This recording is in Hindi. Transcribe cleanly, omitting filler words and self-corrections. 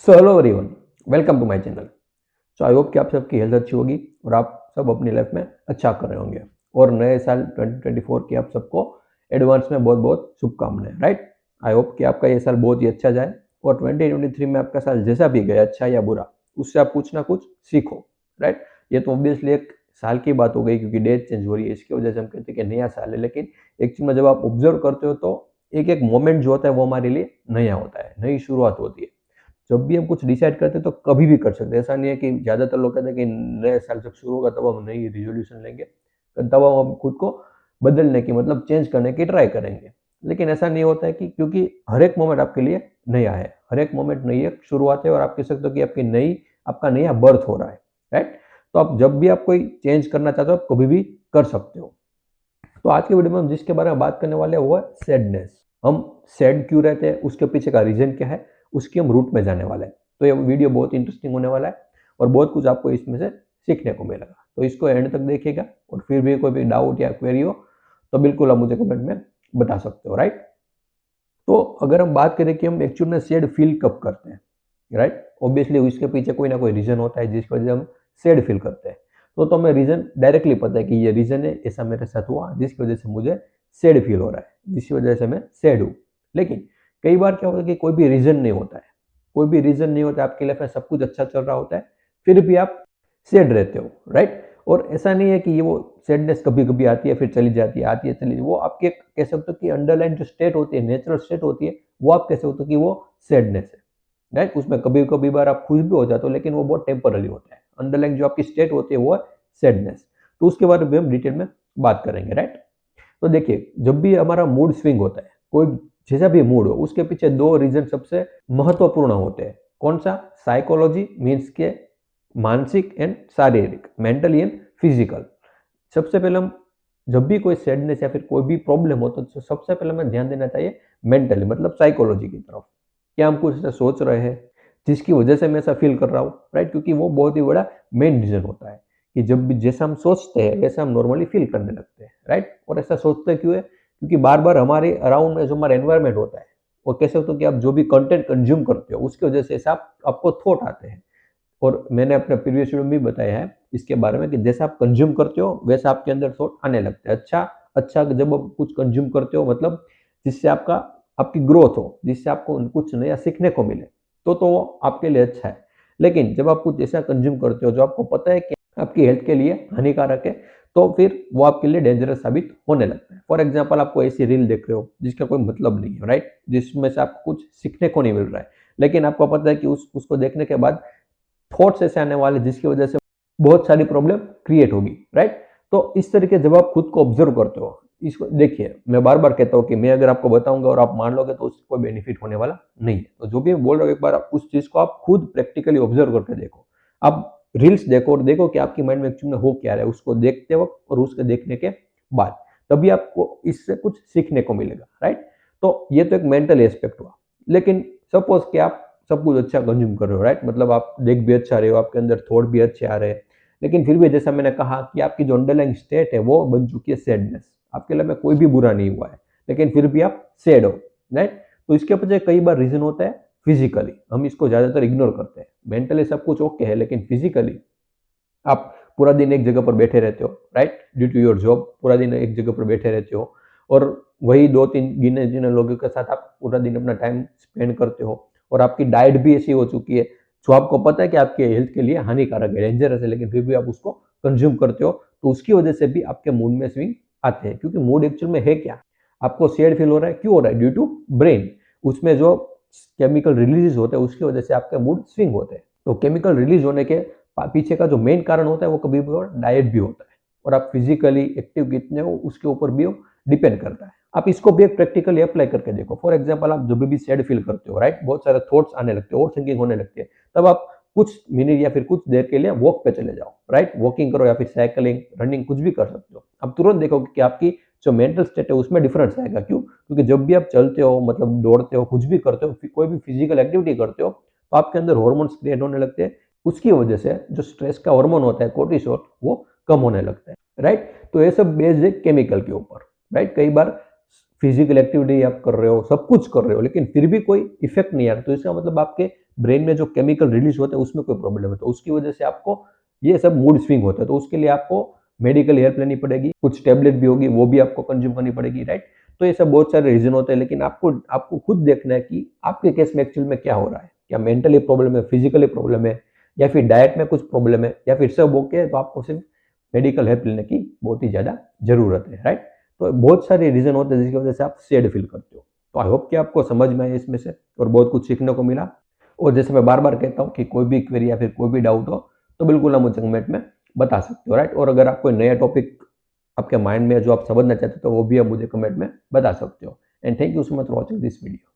So hello everyone, welcome to my channel. So I hope कि आप सबकी हेल्थ अच्छी होगी और आप सब अपनी लाइफ में अच्छा कर रहे होंगे। और नए साल 2024 की आप सबको एडवांस में बहुत बहुत शुभकामनाएं। राइट, आई होप कि आपका ये साल बहुत ही अच्छा जाए और 2023 में आपका साल जैसा भी गया, अच्छा या बुरा, उससे आप कुछ ना कुछ सीखो। राइट, ये तो ऑब्वियसली एक साल की बात हो गई क्योंकि डेट चेंज हो रही है, इसकी वजह से हम कहते हैं कि नया साल है। लेकिन एक्चुअल में जब आप ऑब्जर्व करते हो तो एक एक मोमेंट जो होता है वो हमारे लिए नया होता है, नई शुरुआत होती है। जब भी हम कुछ डिसाइड करते हैं तो कभी भी कर सकते हैं। ऐसा नहीं है कि ज़्यादातर लोग कहते हैं कि नए साल जब शुरू होगा तब हम नई रिजोल्यूशन लेंगे, तब हम खुद को बदलने की मतलब चेंज करने की ट्राई करेंगे। लेकिन ऐसा नहीं होता है कि क्योंकि हर एक मोमेंट आपके लिए नया है, हर एक मोमेंट नई एक शुरुआत है और आप कह सकते हो कि आपका नया बर्थ हो रहा है। राइट, तो आप जब भी आप कोई चेंज करना चाहते हो आप कभी भी कर सकते हो। तो आज के वीडियो में हम जिसके बारे में बात करने वाले हैं वो है सैडनेस। हम सैड क्यों रहते हैं, उसके पीछे का रीजन क्या है, उसकी हम रूट में जाने वाले हैं। तो ये वीडियो बहुत इंटरेस्टिंग होने वाला है और बहुत कुछ आपको इसमें से सीखने को मिलेगा। तो इसको एंड तक देखिएगा और फिर भी कोई भी डाउट या क्वेरी हो तो बिल्कुल आप मुझे कमेंट में बता सकते हो। राइट, तो अगर हम बात करें कि हम एक्चुअल में सैड फील कब करते हैं, राइट, ऑब्वियसली उसके पीछे कोई ना कोई रीजन होता है जिसकी वजह से हम सैड फील करते हैं। तो हमें रीजन डायरेक्टली पता है कि ये रीजन है, ऐसा मेरे साथ हुआ जिसकी वजह से मुझे सैड फील हो रहा है, जिसकी वजह से मैं सैड हूँ। लेकिन कई बार क्या होता है कि कोई भी रीजन नहीं होता है, कोई भी रीजन नहीं होता, आपकी लाइफ में सब कुछ अच्छा चल रहा होता है, फिर भी आप सैड रहते हो। राइट, और ऐसा नहीं है कि ये वो सैडनेस कभी कभी आती है फिर चली जाती है, आती है चली, वो आपके कह सकते हो कि अंडरलाइन जो स्टेट होती है, नेचुरल स्टेट होती है, वो आप कह सकते हो कि वो सैडनेस है। राइट, उसमें कभी कभी बार आप खुश भी हो जाते हो लेकिन वो बहुत टेम्पररी होता है। अंडरलाइन जो आपकी स्टेट होती है वो है सैडनेस। तो उसके बारे में हम डिटेल में बात करेंगे। राइट, तो देखिए, जब भी हमारा मूड स्विंग होता है, कोई जैसा भी मूड हो, उसके पीछे दो रीजन सबसे महत्वपूर्ण होते हैं। कौन सा? साइकोलॉजी मीन्स के मानसिक एंड शारीरिक, मेंटली एंड फिजिकल। सबसे पहले हम जब भी कोई सैडनेस या फिर कोई भी प्रॉब्लम हो तो सबसे पहले हमें ध्यान देना चाहिए मेंटली, मतलब साइकोलॉजी की तरफ। क्या हम कुछ ऐसा सोच रहे हैं जिसकी वजह से मैं ऐसा फील कर रहा हूँ? राइट, क्योंकि वो बहुत ही बड़ा मेन रीजन होता है कि जब भी जैसा हम सोचते हैं वैसा हम नॉर्मली फील करने लगते हैं। राइट, और ऐसा सोचते क्यों है? क्योंकि बार बार हमारे अराउंड में जो हमारा एनवायरमेंट होता है, वो कह सकते हो कि आप जो भी कंटेंट कंज्यूम करते हो उसकी वजह से ऐसा आपको थॉट आते हैं। और मैंने अपने प्रीवियस वीडियो में भी बताया है इसके बारे में कि जैसा आप कंज्यूम करते हो वैसा आपके अंदर थॉट आने लगते हैं। अच्छा अच्छा, जब आप कुछ कंज्यूम करते हो मतलब जिससे आपकी ग्रोथ हो, जिससे आपको कुछ नया सीखने को मिले, तो वो आपके लिए अच्छा है। लेकिन जब आप कुछ ऐसा कंज्यूम करते हो जो आपको पता है कि आपकी हेल्थ के लिए हानिकारक है, तो फिर वो आपके लिए डेंजरस साबित होने लगता है। फॉर एग्जाम्पल, आपको ऐसी रील देख रहे हो जिसका कोई मतलब नहीं है, राइट, जिसमें से आपको कुछ सीखने को नहीं मिल रहा है, लेकिन आपको पता है कि उसको देखने के बाद थॉट्स ऐसे आने वाले जिसकी वजह से बहुत सारी प्रॉब्लम क्रिएट होगी। राइट, तो इस तरीके जब आप खुद को ऑब्जर्व करते हो, इसको देखिए, मैं बार बार कहता हूँ कि मैं अगर आपको बताऊंगा और आप मान लोगे तो उससे कोई बेनिफिट होने वाला नहीं है। तो जो भी मैं बोल रहा हूँ, एक बार आप उस चीज को आप खुद प्रैक्टिकली ऑब्जर्व करके देखो। आप रील्स देखो और देखो कि आपकी माइंड में एक्चुअली में हो क्या रहा है, उसको देखते वक्त और उसके देखने के बाद, तभी आपको इससे कुछ सीखने को मिलेगा। राइट, तो ये तो एक मेंटल एस्पेक्ट हुआ। लेकिन सपोज कि आप सब कुछ अच्छा कंज्यूम कर रहे हो, राइट, मतलब आप देख भी अच्छा रहे हो, आपके अंदर थॉट भी अच्छे आ रहे हैं, लेकिन फिर भी जैसा मैंने कहा कि आपकी जो अंडरलाइंग स्टेट है वो बन चुकी है सैडनेस। आपके लिए में कोई भी बुरा नहीं हुआ है लेकिन फिर भी आप सैड हो। राइट, तो इसके पीछे कई बार रीजन होता है फिजिकली, हम इसको ज्यादातर इग्नोर करते हैं। मेंटली सब कुछ ओके है लेकिन फिजिकली आप पूरा दिन एक जगह पर बैठे रहते हो, right, due to your job पूरा दिन एक जगह पर बैठे रहते हो और वही दो तीन गिने जिने लोगों के साथ आप पूरा दिन अपना टाइम स्पेंड करते हो और आपकी डाइट भी ऐसी हो चुकी है जो आपको पता है कि आपके हेल्थ के लिए हानिकारक है, डेंजरस है, लेकिन फिर भी आप उसको कंज्यूम करते हो। तो उसकी वजह से भी आपके मूड में स्विंग आते हैं, क्योंकि मूड एक्चुअल में है क्या? आपको सैड फील हो रहा है, क्यों हो रहा है? ड्यू टू ब्रेन, उसमें जो केमिकल रिलीज होते हैं उसकी वजह से आपके मूड स्विंग होते हैं। तो केमिकल रिलीज होने के पीछे का जो मेन कारण होता है वो कभी भी डाइट भी होता है, और आप फिजिकली एक्टिव कितने हो उसके ऊपर भी डिपेंड करता है। आप इसको भी एक प्रैक्टिकली अप्लाई करके देखो। फॉर एग्जांपल, आप जब भी सैड फील करते हो, राइट, बहुत सारे थॉट्स आने लगते हैं, ओवर थिंकिंग होने लगती है, तब आप कुछ मिनट या फिर कुछ देर के लिए वॉक पे चले जाओ, राइट, वॉकिंग करो या फिर साइकिलिंग, रनिंग, कुछ भी कर सकते हो। आप तुरंत देखोगे कि आपकी जो मेंटल स्टेट है उसमें डिफरेंस आएगा। क्यों? क्योंकि जब भी आप चलते हो, मतलब दौड़ते हो, कुछ भी करते हो, कोई भी फिजिकल एक्टिविटी करते हो, तो आपके अंदर हॉर्मोन्स क्रिएट होने लगते हैं। उसकी वजह से जो स्ट्रेस का हार्मोन होता है कोर्टिसोल, वो कम होने लगता है। राइट, तो ये सब बेस्ड है केमिकल के ऊपर। राइट, कई बार फिजिकल एक्टिविटी आप कर रहे हो, सब कुछ कर रहे हो, लेकिन फिर भी कोई इफेक्ट नहीं आ रहा, तो इसका मतलब आपके ब्रेन में जो केमिकल रिलीज होते हैं उसमें कोई प्रॉब्लम है, तो उसकी वजह से आपको ये सब मूड स्विंग होता है। तो उसके लिए आपको मेडिकल हेल्प लेनी पड़ेगी, कुछ टेबलेट भी होगी, वो भी आपको कंज्यूम करनी पड़ेगी, राइट। तो ये सब बहुत सारे रीजन होते हैं, लेकिन आपको आपको खुद देखना है कि आपके केस में एक्चुअल में क्या हो रहा है, क्या मेंटली प्रॉब्लम है, फिजिकली प्रॉब्लम है, या फिर डाइट में कुछ प्रॉब्लम है, या फिर सब ओके है, तो आपको सिर्फ मेडिकल हेल्प लेने की बहुत ही ज़्यादा जरूरत है, राइट। तो बहुत सारे रीजन होते हैं जिसकी वजह से आप सैड फील करते हो। तो आई होप कि आपको समझ में आए इसमें से और बहुत कुछ सीखने को मिला। और जैसे मैं बार बार कहता हूँ कि कोई भी क्वेरी या फिर कोई भी डाउट हो तो बिल्कुल आप मुझे कमेंट में बता सकते हो, राइट। और अगर आप कोई नया टॉपिक आपके माइंड में जो आप समझना चाहते हो तो वो भी आप मुझे कमेंट में बता सकते हो। And thank you so much for watching this video.